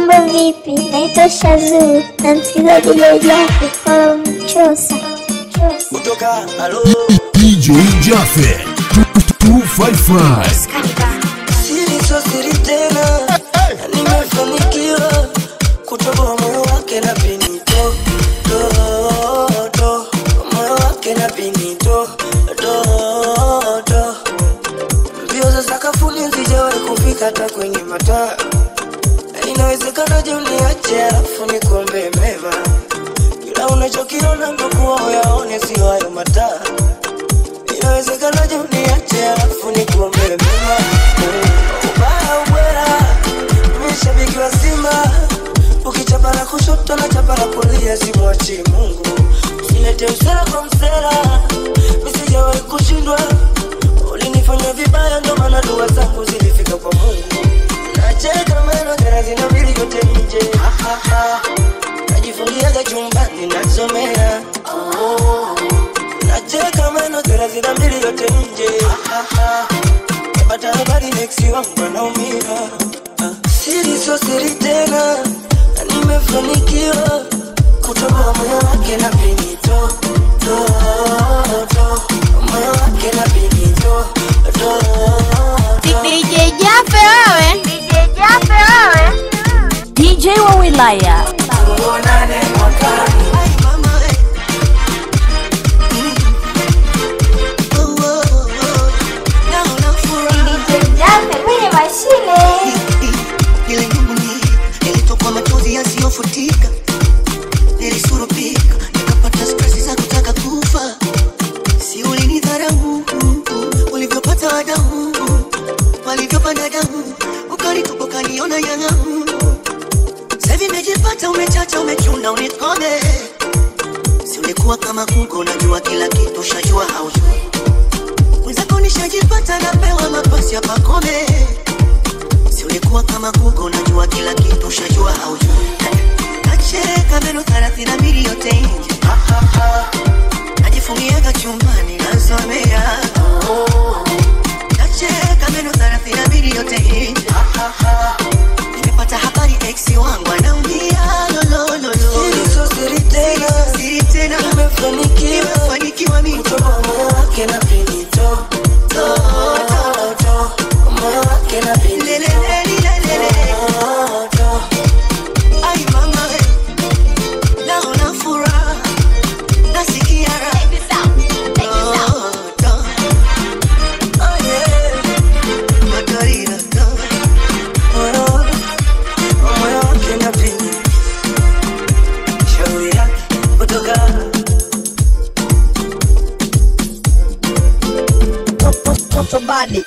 mambo vipi? Naitwa Shazu na msikilizaji Jaffe kwa mchosa. Kutoka halo DJ Jaffe 255. Siri so siri tena nimefanikiwa kutoboa moyo wake na pinito do moyo wake na pinito do mbio za sakafuni nzijawahi kufika hata kwenye mataa. Inawezekana je uniache alafu nikuombe mema, kila unachokiona ndo kuwa uyaone sio hayo mataa. Inawezekana je uniache alafu nikuombe mema, ubaya ubwela mshabiki wa Simba, ukichapa na kushoto na chapa na kulia simwachi Mungu. Usilete usela kwa msela, misijawahi kushindwa. Ulinifanya vibaya ndo maana dua zangu zilifika kwa Mungu. Nacheka meno tena zinabili yote nje, najifungiaga chumbani nasomea. Nacheka meno tena zinabili yote nje, napata habari next wangu anaumia. Siri so siri tena nimefanikiwa kutoboa moyo wake na pinito moyo wake na pinito DJ Jaffe wewe, DJ wa wilaya. tuonane mwakani. Jaffe kwenye mashine. Ile nyumbani ilitoka machozi yasiyofutika, nilisurupika nikapata stress za kutaka kufa. Si ulinidharau ulivyopata adamu, walivyopanda damu ukanitupa ukaniona yangu. Sasa nimejipata umechacha umechunda unikome. Si ulikuwa kama kuko unajua kila kitu shajua haujui. Mwenzako nishajipata napewa mapasi ya pakome. Si ulikuwa kama kuko unajua kila kitu shajua haujui. Nacheka meno 32 yote nje, najifungiaga chumbani nasomea. Nacheka meno 32 yote nje, nimepata habari ex wangu anaumia. Siri so siri tena nimefanikiwa mimi kutoboa moyo wake na pinito moyo wake na pinito. Ay mama naona furaha nasikia raha. Moyo wake na pinito shauri yake kutoka Toto body.